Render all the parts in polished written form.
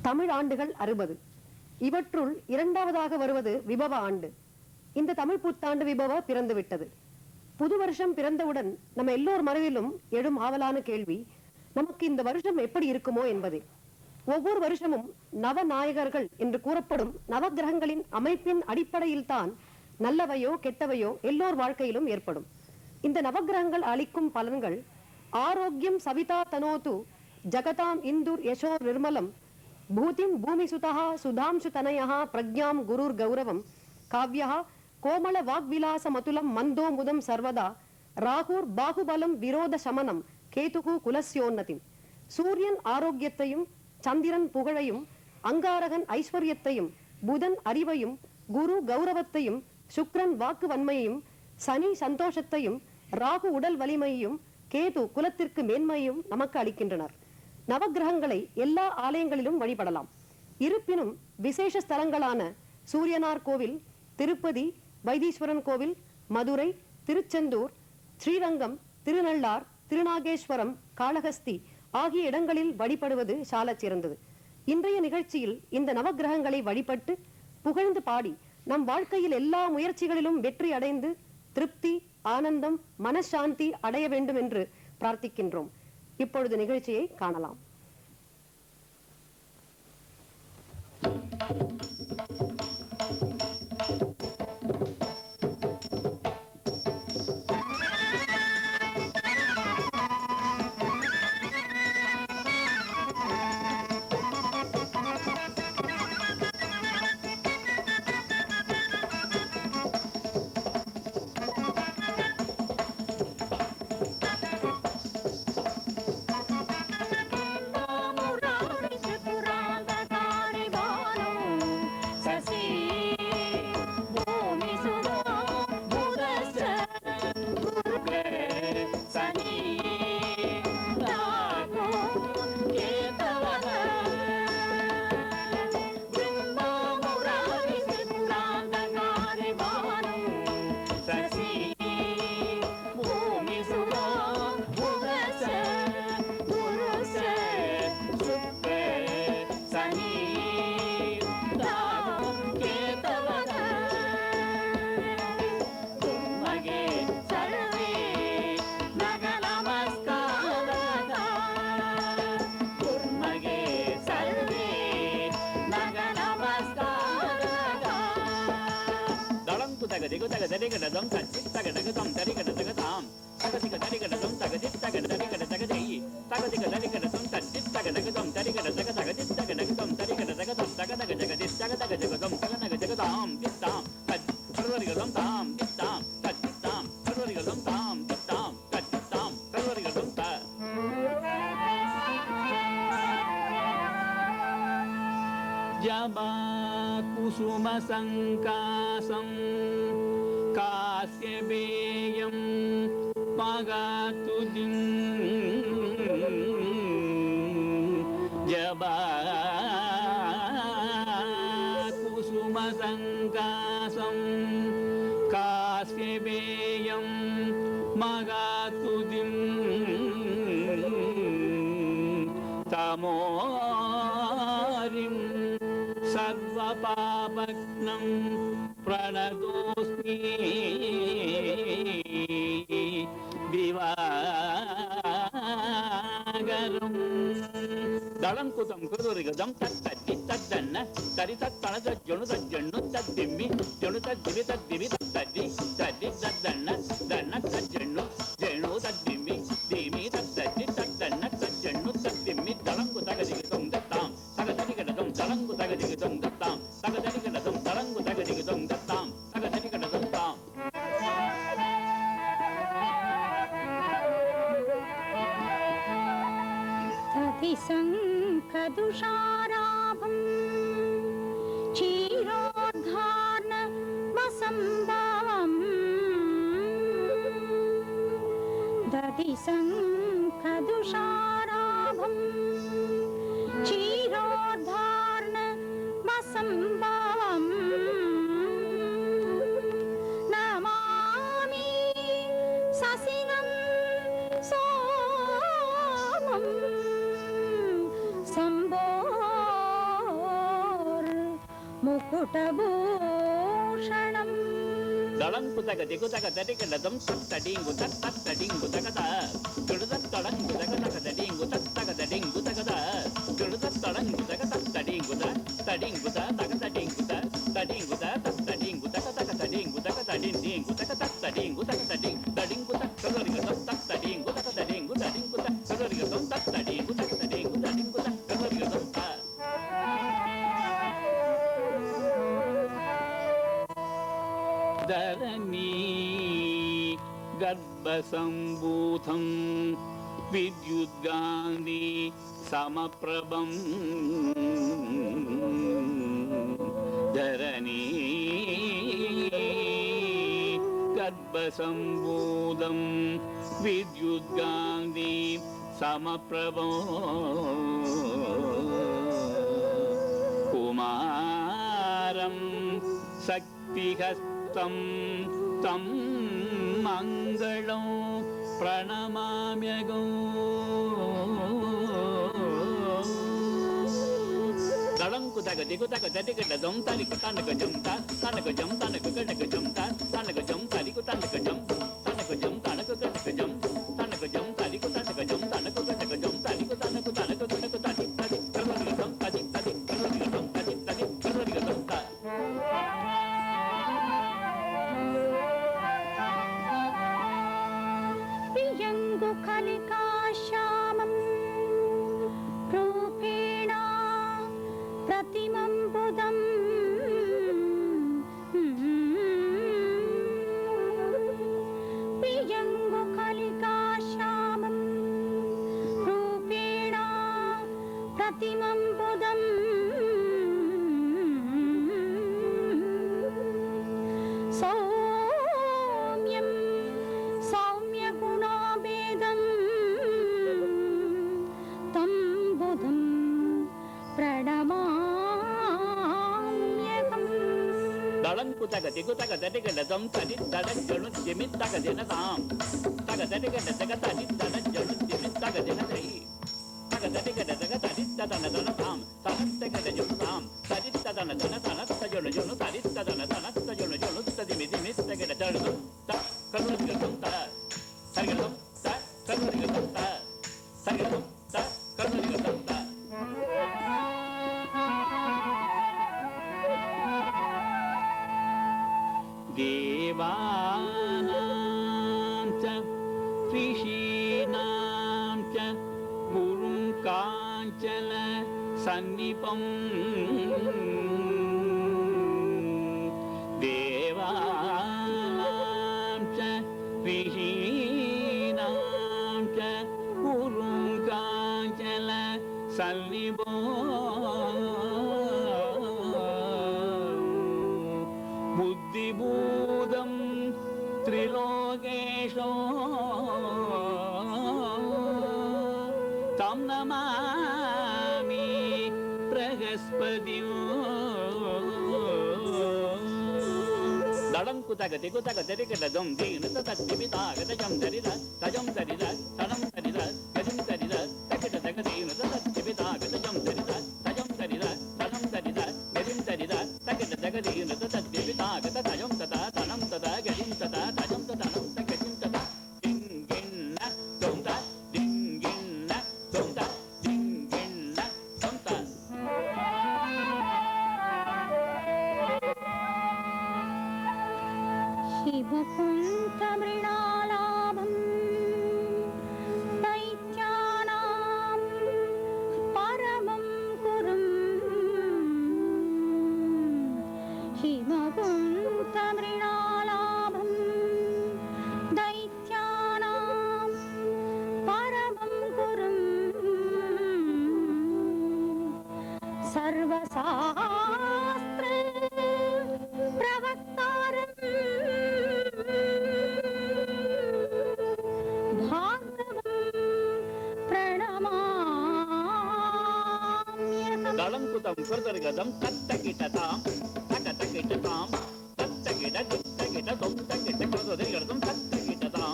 தமிழ் ஆண்டுகள் 60. இவற்றுள் இரண்டாவதாக வருவது விபவ ஆண்டு. இந்த தமிழ் புத்தாண்டு விபவ பிறந்து விட்டது. புது வருஷம் பிறந்தவுடன் நம்ம எல்லோர் மனதிலும் எழும் ஆவலான கேள்வி, நமக்கு இந்த வருஷம் எப்படி இருக்குமோ என்பதே. ஒவ்வொரு வருஷமும் நவநாயகர்கள் என்று கூறப்படும் நவகிரகங்களின் அமைப்பின் அடிப்படையில் தான் நல்லவையோ கெட்டவையோ எல்லோர் வாழ்க்கையிலும் ஏற்படும். இந்த நவகிரகங்கள் அளிக்கும் பலன்கள் ஆரோக்கியம் சவிதா தனோது ஜகதாம் இந்துர் யசோ நிர்மலம் பூதிம் பூமி சுதா சுதாம்சு தனயா பிரக்ஞாம் குருர் கௌரவம் காவ்யா கோமள வாக்விலாச மதுலம் மந்தோ முதம் சர்வதா ராகுர் பாகுபலம் விரோத சமனம் கேதுகு குலஸ்யோன்னதி. சூரியன் ஆரோக்கியத்தையும், சந்திரன் புகழையும், அங்காரகன் ஐஸ்வர்யத்தையும், புதன் அறிவையும், குரு கௌரவத்தையும், சுக்ரன் வாக்கு வன்மையையும், சனி சந்தோஷத்தையும், ராகு உடல் வலிமையையும், கேது குலத்திற்கு மேன்மையும் நமக்கு அளிக்கின்றனர். நவகிரகங்களை எல்லா ஆலயங்களிலும் வழிபடலாம். இருப்பினும் விசேஷ ஸ்தலங்களான சூரியனார் கோவில், திருப்பதி, வைத்தீஸ்வரன் கோவில், மதுரை, திருச்செந்தூர், ஸ்ரீரங்கம், திருநள்ளார், திருநாகேஸ்வரம், காளஹஸ்தி ஆகிய இடங்களில் வழிபடுவது சாலச் சிறந்தது. இன்றைய நிகழ்ச்சியில் இந்த நவகிரகங்களை வழிபட்டு புகழ்ந்து பாடி நம் வாழ்க்கையில் எல்லா முயற்சிகளிலும் வெற்றி அடைந்து திருப்தி, ஆனந்தம், மனசாந்தி அடைய வேண்டும் என்று பிரார்த்திக்கின்றோம். இப்பொழுது நிகழ்ச்சியை காணலாம். कुसुमसङ्कासं कास्यपेयं मगातुदिं जबा कुसुमसङ्कासं कास्यपेयं मगातुदिं तमोरिं सर्वपापघ्नं प्रणतोऽस्मि दिवाकरं दलं कुतं कृदुरिगदं तत्तद्धि तद्दन्न तरि तत्तणतज्जणु तज्जण्णु तद्दिम्मि जणु तद्दिवि तद्दिवि तत्तद्धि तद्धि तद्दन्न दन्न तज्जण्णु जणु तद्दिम्मि दिमि तत्तद्धि तद्दन्न तज्जण्णु तद्दिम्मि दलं कुतगदिगदं दत्तां तगददिगदं दलं कुतगदिगदं दत्तां तगददिगदं दलं कुतगदिगदं दत्तां तगददिगदं तां सतिसङ्कदुषाराभं क्षीरोद्धार्णमसम्भवम् दतिसङ्कदुषाराभं क्षीरोद्धार्णमसम्भवम् नमामि ससिनं सोमम् शम्भो मुकुटभूषणम् दलंकुतक दिकुतक तटिकलदम तट्टडिंगु तट्टडिंगु तकता जुडुदत तडंगु तकतक तडिंगु तक्तक तडिंगु तकता जुडुदत तडंगु तक तट्टडिंगु तडिंगु तक तडिंगु तडिंगु तट्टडिंगु तकतक तडिंगु तक तडिंगु तक तट्टडिंगु तक तडिंगु तक कलरिगदम तट्टडिंगु तक तडिंगु तडिंगु तक कलरिगदम तट्टडिंगु तक तडिंगु तडिंगु तक कलरिगदम धरणी गर्भसम्भूतं विद्युद्गान्धी समप्रभं धरणी गर्भसम्भूतं विद्युद्गान्धी समप्रभं कुमारं शक्तिहस्तं तं मङ्गलं प्रणमाम्यगो दलंकुतक दिकुतक तटिकलदम तलिकुतनकजं तनकजं तनककटकजं तनकजं तलिकुतनकजं तनकजं तनककटकजं तनकजं तलिकुतनकजं तनककटकजं तलिकुतनकतनककटक तदि तदि कर्मनिगतं तदि तदि कर्मनिगतं तदि तदि कर्मनिगतं ता प्रियङ्गुकलिकाश्यामं रूपेण प्रतिमं बुधं प्रियङ्गुकलिकाश्यामं रूपेण प्रतिमं बुधं सौम्यं सौम्यगुणाभेदं तं बुधं प्रणमाम्यहम् दलंकुतक दिकुतक तटिकलदम तदि तदज्जनु जिमित्तक दिनतां तक तटिकलदक तदि तदज्जनु जिमित्तक दिनतै तक तटिकलदक तदि तदनदनतां तनत्तकलजुतां तदि तदनदनतनत्तजुनु जुनु तदि तदनतनत्तजुनु जुनु तदिमिदिमित्तकलदनु त कर्मनिगतं त सर्गतं त कर्मनिगतं त सर्गतं त कर्मनिगतं त देवानां च ऋषीणां च गुरुं काञ्चन सन्निपं देवानां च ऋषीणां च गुरुं काञ्चन सन्निपं बुद्धिभूतं त्रिलोकेशो तं नमामि बृहस्पतिं दलंकुतक दिकुतक तटिकलदं दीनततद्दिवितागतजं दरिद तजं दरिद तनं दरिद गदिं दरिद तकिटतक दीनततद्दिवितागतजं दरिद तजं दरिद तनं दरिद गदिं दरिद तकिटतक दीनततद्दिवितागत तजं तता तनं तता गदिं तता तजं तनं तगदिं तता दिङ्गिन्न दोंता दिङ्गिन्न दोंता दिङ्गिन्न दोंता शिवकुन्तमृणालाभं दैत्यानां परमं गुरुं शिवकुन्तमृणालाभं दैत्यानां परमं गुरुं सर्वशास्त्र प्रवक्तारं दलंकुतं फर्दर्गदं तत्तकिटतां तकतकिटतां तत्तकिटदित्तकिटदं तकिटकर्दर्गदं तत्तकिटतां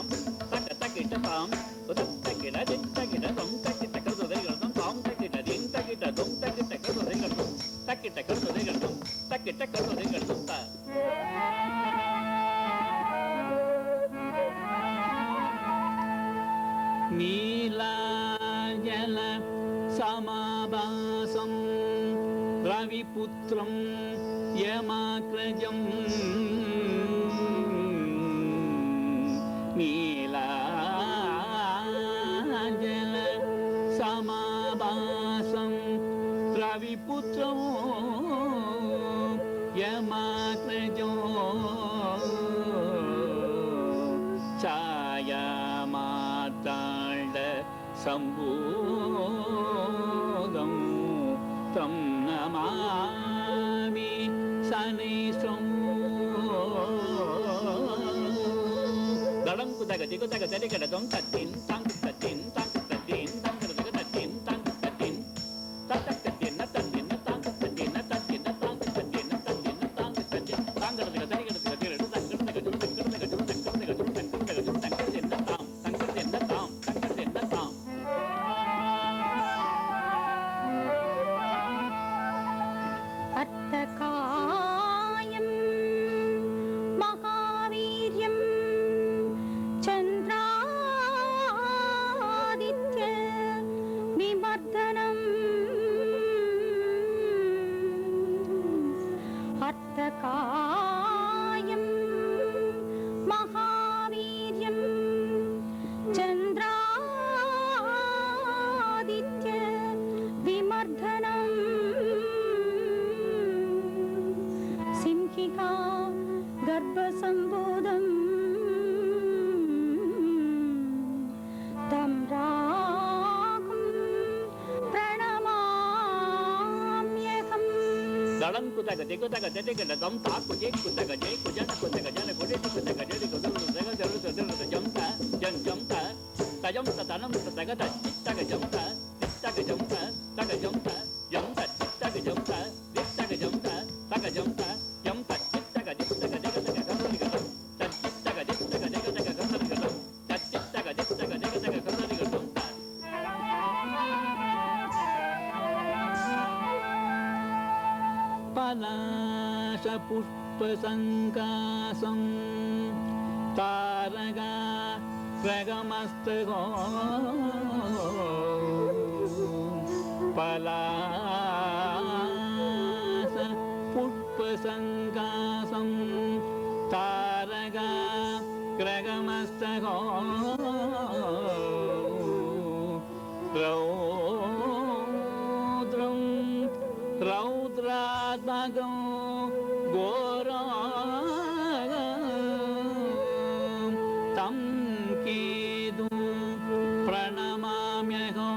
तकतकिटतां तत्तकिटदित्तकिटदं तकिटकर्दर्गदं तां तकिटदिं तकिटदं तकिटकर्दर्गदं तकिटकर्दर्गदं கெட்ட கருவறை கடுத்த நீலாஜல சமாபாசம் ரவிபுத்திரம் யமாக்ரஜம் நீலாஜல சமாபாசம் ரவிபுத்திரம் யமாக்ரஜோ ಛಾಯಾಮಾತಾಂಡ ಸಂಭೂತಂ ತಂ ನಮಾಮಿ ಶನೈಶ್ವಂ ದಳಂ ಕುತಗ ದಿಗುತಗ ತರಿಗಡ ದೊಂ ತತ್ತಿನ್ ತಂಕ್ ತತ್ತಿನ್ ತಂಕ್ ತತ್ತಿನ್ ತಂಕ್ ತತ್ತಿನ್ ತಂಕ್ ತತ್ತಿನ್ ತತ್ತಕ್ ತತ್ತಿನ್ ತತ್ತಿನ್ ತಂಕ್ ತತ್ತಿನ್ ತತ್ತಿನ್ ತಂಕ್ ತತ್ತಿನ್ ತತ್ತಿನ್ ತಂಕ್ ತತ್ತಿನ್ ತಾಂಗಡಗ ತರಿಗಡ ತರಿಗಡ ತಂಗಡಗ ತಂಗಡಗ அத்தகாயம் மகாவீர்யம் சந்திராதித்ய விமர்தனம் அத்தகாயம் மகாவீர்யம் சந்திராதித்ய விமர்தனம் சிம்ஹிகா கர்ப்பசம்போதம் தம் ராகம் பிரணமாம்யகம் ದಳಂ ಕುತಗ ದಿಗುತಗ ತರಿಗಡ ದೊಂ ತಾಕು ಜೇ ಕುತಗ ಜೇ ಕುಜನ ಕುತಗ ಜನ ಕುಡಿಟಿ ಕುತಗ ಜಡಿ ಕುದುರು ಜಗ ಜರು ಜರು ಜಂತ ಜಂ ಜಂತ ತಜಂ ತನಂ ತಗ ತಗ ಜಂತ ತಗ ಜಂತ ತಗ ಜಂತ ಜಂತ ತಗ ಜಂತ ತಗ ಜಂತ ತಗ ಜಂತ ಜಂತ ತಗ ತಗ ಜಗ ತಗ ಕರುಳಿಗ ತಗ ತಗ ಜಗ ತಗ ಕರುಳಿಗ ತಗ ತಗ ಜಗ ತಗ ಕರುಳಿಗ ಜಂತ ಪಲಾಶ ಪುಷ್ಪ ಸಂಕಾಸಂ ತಾರಗಾ ಪ್ರಗಮಸ್ತಗೋ ಪಲಾಶ ಪುಷ್ಪ ಸಂಕಾಸಂ ತಾರಗಾ ಪ್ರಗಮಸ್ತಗೋ ರೌದ್ರಂ ರೌದ್ರಾತ್ಮಕಂ ಘೋರಾ ತಂ ಕೇದು ಪ್ರಣಮಾಮ್ಯಗೋ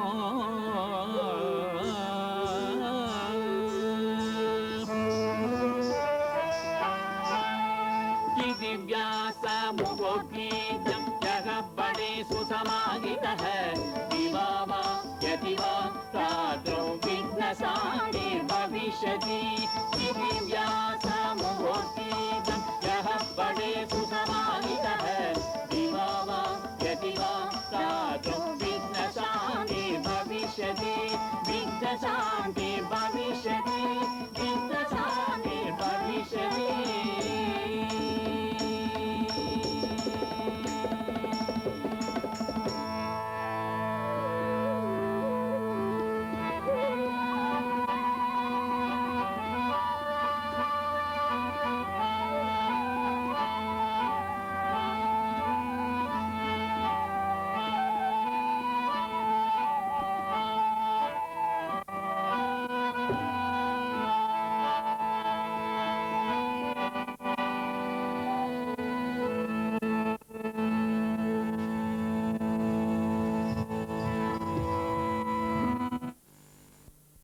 इति व्यासमुपोऽभीतं यः पडेषु समाहितः दिवा वा यदि वा रात्रौ विघ्नशान्तिर्भविष्यति इति